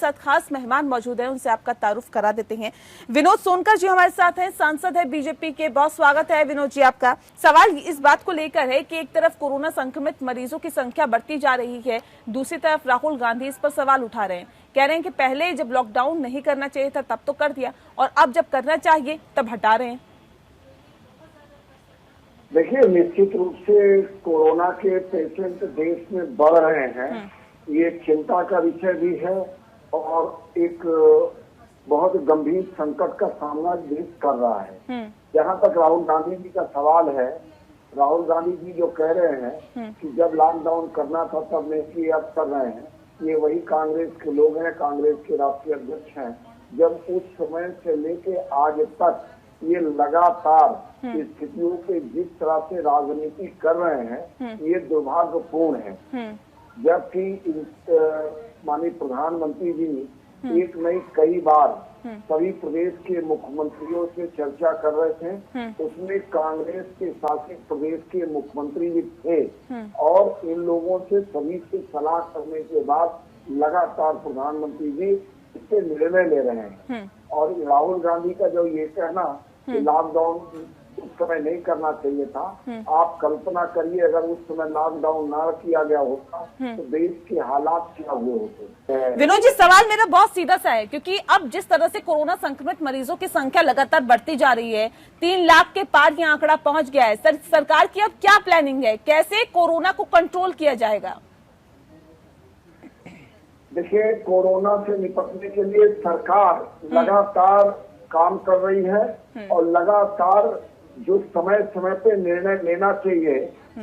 साथ खास मेहमान मौजूद हैं, उनसे आपका तारुफ करा देते हैं। विनोद सोनकर जी हमारे साथ हैं, सांसद है बीजेपी के। बहुत स्वागत है विनोद जी आपका। सवाल इस बात को लेकर है कि एक तरफ कोरोना संक्रमित मरीजों की संख्या बढ़ती जा रही है, दूसरी तरफ राहुल गांधी इस पर सवाल उठा रहे हैं, कह रहे हैं कि पहले जब लॉकडाउन नहीं करना चाहिए था तब तो कर दिया, और अब जब करना चाहिए तब हटा रहे हैं। देखिए, निश्चित रूप से कोरोना के पेशेंट देश में बढ़ रहे हैं, ये चिंता का विषय भी है और एक बहुत गंभीर संकट का सामना देश कर रहा है। जहां तक राहुल गांधी जी का सवाल है, राहुल गांधी जी जो कह रहे हैं कि जब लॉकडाउन करना था तब नहीं किया, अब कर रहे हैं, ये वही कांग्रेस के लोग हैं, कांग्रेस के राष्ट्रीय अध्यक्ष हैं। जब उस समय से लेके आज तक ये लगातार स्थितियों पे जिस तरह से राजनीति कर रहे हैं, ये दुर्भाग्यपूर्ण है। जबकि माननीय प्रधानमंत्री जी एक नहीं कई बार सभी प्रदेश के मुख्यमंत्रियों से चर्चा कर रहे थे, उसमें कांग्रेस के शासित प्रदेश के मुख्यमंत्री भी थे और इन लोगों से सभी से सलाह करने के बाद लगातार प्रधानमंत्री जी इससे निर्णय ले रहे हैं। और राहुल गांधी का जो ये कहना कि लॉकडाउन उस समय नहीं करना चाहिए था, आप कल्पना करिए अगर उस समय लॉकडाउन ना किया गया होता तो देश के हालात क्या हुए होते। विनोद जी, सवाल मेरा बहुत सीधा सा है, क्योंकि अब जिस तरह से कोरोना संक्रमित मरीजों की संख्या लगातार बढ़ती जा रही है, 3 लाख के पार ये आंकड़ा पहुंच गया है। सरकार की अब क्या प्लानिंग है, कैसे कोरोना को कंट्रोल किया जाएगा? देखिए, कोरोना से निपटने के लिए सरकार लगातार काम कर रही है और लगातार जो समय समय पे निर्णय लेना चाहिए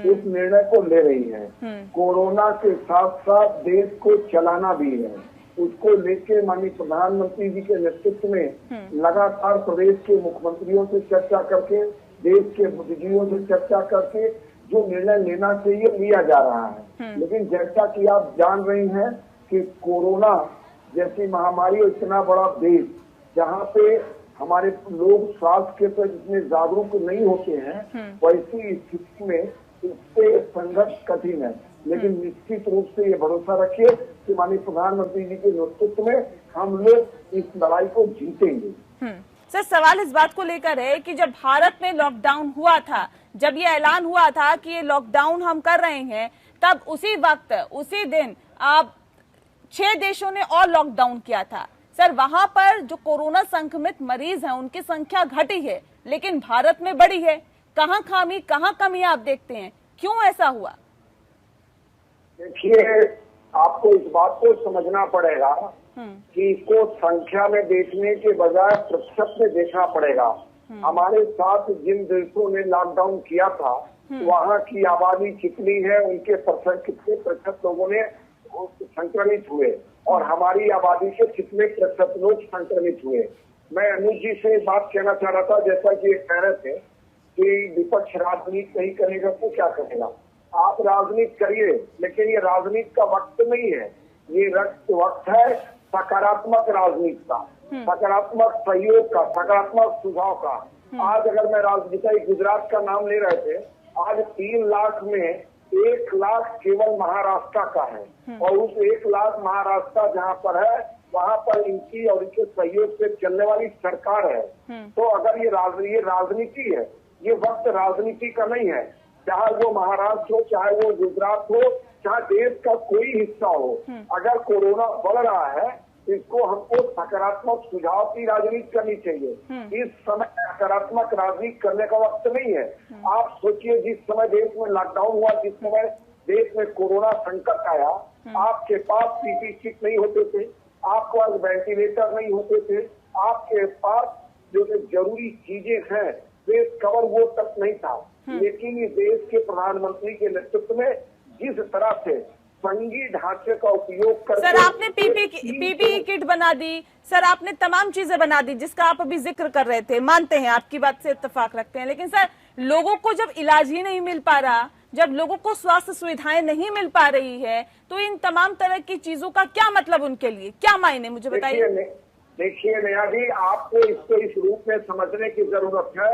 उस निर्णय को ले रही है। कोरोना के साथ साथ देश को चलाना भी है, उसको लेके माननीय प्रधानमंत्री जी के नेतृत्व में लगातार प्रदेश के मुख्यमंत्रियों से चर्चा करके, देश के बुद्धिजीवियों से चर्चा करके जो निर्णय लेना चाहिए लिया जा रहा है। लेकिन जैसा कि आप जान रही हैं कि कोरोना जैसी महामारी और इतना बड़ा देश जहाँ पे हमारे लोग स्वास्थ्य के प्रति इतने जागरूक नहीं होते हैं, वैसी स्थिति में इससे संघर्ष कठिन है। लेकिन निश्चित रूप से ये भरोसा रखिए कि माननीय प्रधानमंत्री जी के नेतृत्व में हम लोग इस लड़ाई को जीतेंगे। सर, सवाल इस बात को लेकर है कि जब भारत में लॉकडाउन हुआ था, जब ये ऐलान हुआ था कि ये लॉकडाउन हम कर रहे हैं, तब उसी वक्त उसी दिन आप 6 देशों ने और लॉकडाउन किया था। सर, वहां पर जो कोरोना संक्रमित मरीज हैं उनकी संख्या घटी है, लेकिन भारत में बढ़ी है। कहाँ खामी, कहाँ कमी आप देखते हैं, क्यों ऐसा हुआ? देखिए, आपको इस बात को समझना पड़ेगा कि इसको संख्या में देखने के बजाय प्रतिशत में देखना पड़ेगा। हमारे साथ जिन देशों ने लॉकडाउन किया था वहाँ की आबादी कितनी है, उनके कितने प्रतिशत लोगों ने संक्रमित हुए और हमारी आबादी के कितने प्रतिशत लोग संक्रमित हुए। मैं अनुज जी से बात कहना चाह रहा था, जैसा कि कह रहे थे कि विपक्ष राजनीति नहीं करेगा तो क्या करेगा। आप राजनीति करिए, लेकिन ये राजनीति का वक्त नहीं है, ये वक्त है सकारात्मक राजनीति का, सकारात्मक सहयोग का, सकारात्मक सुझाव का। आज अगर मैं राजनीति गुजरात का नाम ले रहे थे, आज 3 लाख में 1 लाख केवल महाराष्ट्र का है और उस 1 लाख महाराष्ट्र जहाँ पर है वहाँ पर इनकी और इनके सहयोग से चलने वाली सरकार है। तो अगर ये राजनीति है, ये वक्त राजनीति का नहीं है। चाहे वो महाराष्ट्र हो, चाहे वो गुजरात हो, चाहे देश का कोई हिस्सा हो, अगर कोरोना बढ़ रहा है इसको हमको सकारात्मक सुझाव की राजनीति करनी चाहिए। इस समय सकारात्मक राजनीति करने का वक्त नहीं है। आप सोचिए, जिस समय देश में लॉकडाउन हुआ, जिस समय देश में कोरोना संकट आया, आपके पास पीपीई किट नहीं होते थे, आपके पास वेंटिलेटर नहीं होते थे, आपके पास जो जरूरी चीजें हैं फेस कवर वो तक नहीं था। लेकिन इस देश के प्रधानमंत्री के नेतृत्व में जिस तरह से संघीय ढांचे का उपयोग करके, सर आपने पीपीई किट बना दी, सर आपने तमाम चीजें बना दी जिसका आप अभी जिक्र कर रहे थे, मानते हैं, आपकी बात से इत्तेफाक रखते हैं, लेकिन सर लोगों को जब इलाज ही नहीं मिल पा रहा, जब लोगों को स्वास्थ्य सुविधाएं नहीं मिल पा रही है, तो इन तमाम तरह की चीजों का क्या मतलब उनके लिए, क्या मायने, मुझे बताइए। देखिए नेहा जी, आपको इसको इस रूप में समझने की जरूरत है।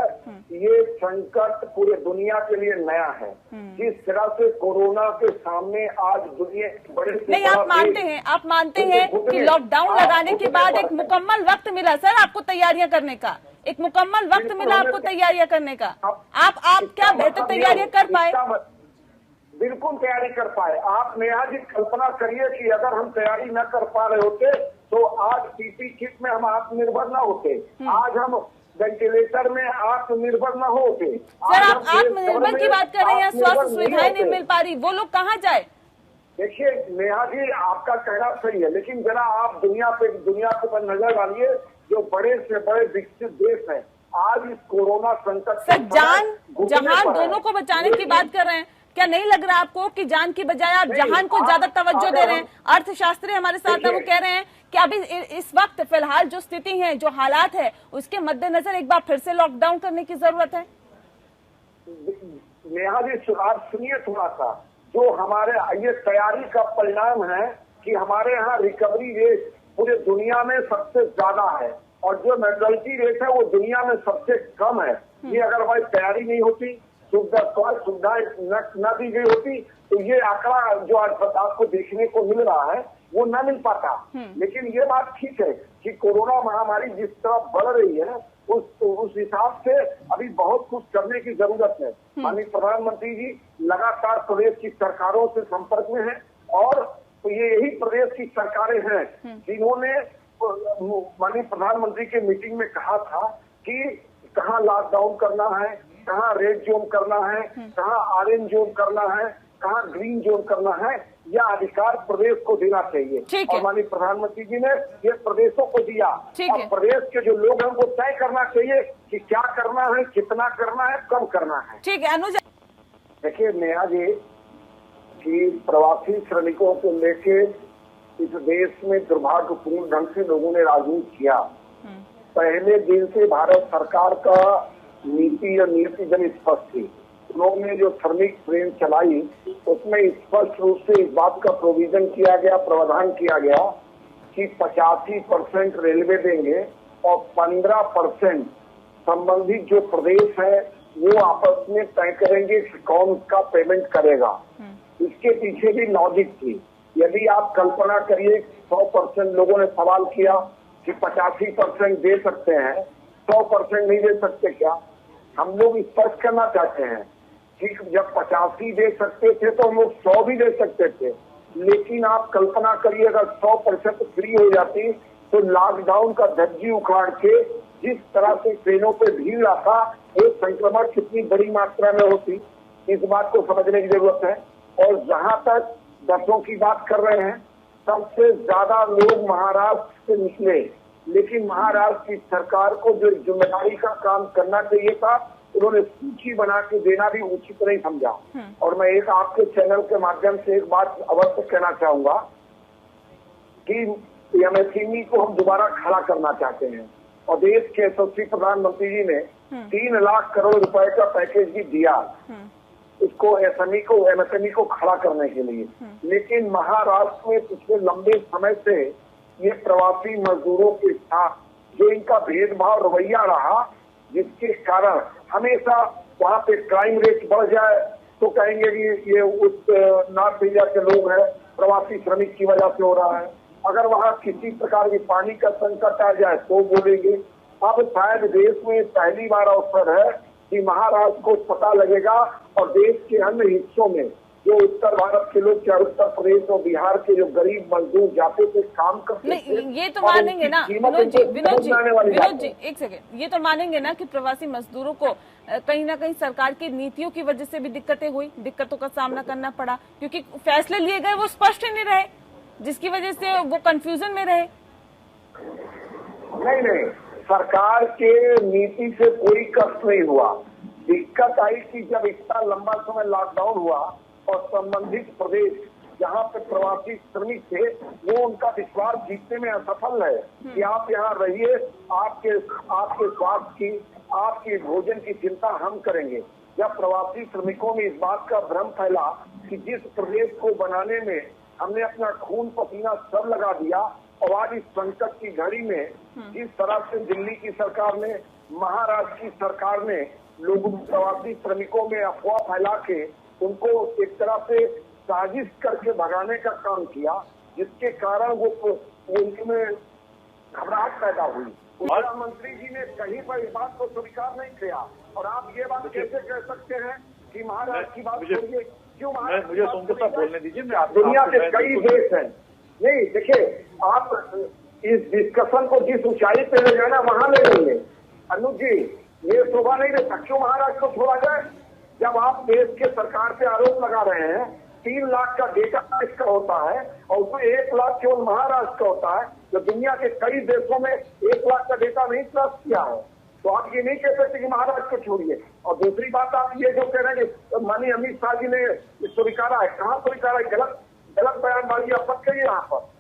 ये संकट पूरे दुनिया के लिए नया है। जिस तरह से कोरोना के सामने आज दुनिया के बड़े से नहीं, आप मानते हैं कि लॉकडाउन लगाने के बाद एक मुकम्मल वक्त मिला सर आपको तैयारियां करने का, एक मुकम्मल वक्त मिला आपको तैयारियां करने का। आप क्या बेहतर तैयारियां कर पाए? बिल्कुल तैयारी कर पाए। आप नेहा जी कल्पना करिए कि अगर हम तैयारी न कर पा रहे होते तो आज पीपी किट में हम आत्मनिर्भर न होते, आज हम वेंटिलेटर में आत्मनिर्भर न होते। सर आप आत्मनिर्भर की बात कर रहे हैं, स्वास्थ्य सुविधाएं नहीं मिल पा रही, वो लोग कहाँ जाए? देखिए नेहा जी, आपका कहना सही है, लेकिन जरा आप दुनिया पर नजर डालिए। जो बड़े से बड़े विकसित देश हैं आज इस कोरोना संकट सर जान जहान दोनों को बचाने की बात कर रहे हैं। क्या नहीं लग रहा आपको कि जान की बजाय आप जहान को ज्यादा तवज्जो दे रहे हैं? अर्थशास्त्री हमारे साथ है, वो कह रहे हैं कि अभी इस वक्त फिलहाल जो स्थिति है, जो हालात है, उसके मद्देनजर एक बार फिर से लॉकडाउन करने की जरूरत है। नेहा जी आप सुनिए थोड़ा सा, जो हमारे ये तैयारी का परिणाम है कि हमारे यहाँ रिकवरी रेट पूरे दुनिया में सबसे ज्यादा है और जो मॉर्टेलिटी रेट है वो दुनिया में सबसे कम है। ये अगर हमारी तैयारी नहीं होती, सुविधाएं न दी गई होती तो ये आंकड़ा जो आज आपको देखने को मिल रहा है वो न मिल पाता। लेकिन ये बात ठीक है कि कोरोना महामारी जिस तरह बढ़ रही है उस हिसाब से अभी बहुत कुछ करने की जरूरत है। माननीय प्रधानमंत्री जी लगातार प्रदेश की सरकारों से संपर्क में हैं और तो ये यही प्रदेश की सरकारें हैं जिन्होंने माननीय प्रधानमंत्री के मीटिंग में कहा था कि कहाँ लॉकडाउन करना है, कहाँ रेड जोन करना है, कहाँ ऑरेंज जोन करना है, कहाँ ग्रीन जोन करना है, यह अधिकार प्रदेश को देना चाहिए। और माननीय प्रधानमंत्री जी ने ये प्रदेशों को दिया और प्रदेश के जो लोग हैं उनको तय करना चाहिए कि क्या करना है, कितना करना है, कब करना है। ठीक है अनुज। देखिए नेहा जी कि प्रवासी श्रमिकों को लेके इस देश में दुर्भाग्यपूर्ण ढंग से लोगों ने राजनीति किया। पहले दिन से भारत सरकार का नीति और नीति जन स्पष्ट थी। उन्होंने जो श्रमिक ट्रेन चलाई उसमें स्पष्ट रूप से इस बात का प्रोविजन किया गया, प्रावधान किया गया कि 85% रेलवे देंगे और 15% संबंधित जो प्रदेश है वो आपस में तय करेंगे कि कौन उसका पेमेंट करेगा। इसके पीछे भी लॉजिक थी। यदि आप कल्पना करिए 100% लोगों ने सवाल किया कि 85% दे सकते हैं, 100% नहीं दे सकते क्या? हम लोग स्पष्ट करना चाहते हैं कि जब 85 दे सकते थे तो हम लोग 100 भी दे सकते थे, लेकिन आप कल्पना करिए अगर 100% फ्री हो जाती तो लॉकडाउन का धज्जी उखाड़ के जिस तरह से ट्रेनों पे भीड़ आता वो संक्रमण कितनी बड़ी मात्रा में होती, इस बात को समझने की जरूरत है। और जहां तक बसों की बात कर रहे हैं, सबसे ज्यादा लोग महाराष्ट्र से निकले, लेकिन महाराष्ट्र की सरकार को जो जिम्मेदारी का काम करना चाहिए था उन्होंने सूची बना के देना भी उचित नहीं समझा। और मैं एक आपके चैनल के माध्यम से एक बात अवश्य कहना चाहूंगा कि एमएसएमई को हम दोबारा खड़ा करना चाहते हैं और देश के यशस्वी प्रधानमंत्री जी ने 3 लाख करोड़ रुपए का पैकेज भी दिया इसको एमएसएमई को खड़ा करने के लिए। लेकिन महाराष्ट्र में पिछले लंबे समय से ये प्रवासी मजदूरों के साथ जो इनका भेदभाव रवैया रहा, जिसके कारण हमेशा वहाँ पे क्राइम रेट बढ़ जाए तो कहेंगे कि ये उस नॉर्थ इंडिया के लोग हैं, प्रवासी श्रमिक की वजह से हो रहा है। अगर वहाँ किसी प्रकार की पानी का संकट आ जाए तो बोलेंगे। अब शायद देश में पहली बार अवसर है कि महाराष्ट्र को पता लगेगा और देश के अन्य हिस्सों में जो उत्तर भारत के लोग, चाहे उत्तर प्रदेश और बिहार के जो गरीब मजदूर जाते थे काम करते थे, ये तो मानेंगे ना विनोद जी एक सेकेंड, ये तो मानेंगे ना कि प्रवासी मजदूरों को कहीं ना कहीं सरकार की नीतियों की वजह से भी दिक्कतें हुई, दिक्कतों का सामना करना पड़ा क्योंकि फैसले लिए गए वो स्पष्ट ही नहीं रहे, जिसकी वजह से वो कंफ्यूजन में रहे। नहीं, सरकार के नीति से कोई कष्ट नहीं हुआ। दिक्कत आई कि जब इतना लंबा समय लॉकडाउन हुआ और संबंधित प्रदेश जहाँ पे प्रवासी श्रमिक थे वो उनका विश्वास जीतने में असफल है कि आप यहाँ रहिए, आपके स्वास्थ्य की, आपके भोजन की चिंता हम करेंगे। जब प्रवासी श्रमिकों में इस बात का भ्रम फैला कि जिस प्रदेश को बनाने में हमने अपना खून पसीना सब लगा दिया और आज इस संकट की घड़ी में जिस तरह से दिल्ली की सरकार ने, महाराष्ट्र की सरकार ने लोगों, प्रवासी श्रमिकों में अफवाह फैला के उनको एक तरह से साजिश करके भगाने का काम किया, जिसके कारण वो उनमें घबराहट पैदा हुई। प्रधानमंत्री जी ने कहीं पर इस बात को स्वीकार नहीं किया। और आप ये बात कैसे कह सकते हैं कि महाराष्ट्र की बात छोड़िए, क्यों महाराष्ट्र? मुझे सोमकर साहब बोलने दीजिए। मैं दुनिया के कई देश हैं। नहीं देखिए, आप इस डिस्कशन को जिस ऊंचाई पे ले जाना वहां ले जाइए। अनुज जी, ये शोभा नहीं देता। क्यों महाराष्ट्र को छोड़ा जाए? जब आप देश के सरकार पे आरोप लगा रहे हैं 3 लाख का डेटा इसका होता है और उसमें 1 लाख केवल महाराष्ट्र का होता है, तो दुनिया के कई देशों में 1 लाख का डेटा नहीं प्राप्त किया है। तो आप ये नहीं कह सकते कि महाराष्ट्र को छोड़िए। और दूसरी बात, आप ये जो कह रहे हैं कि माननीय अमित शाह जी ने स्वीकारा है, कहाँ स्वीकारा है? गलत बयानबाजी आप मत करिए यहाँ पर।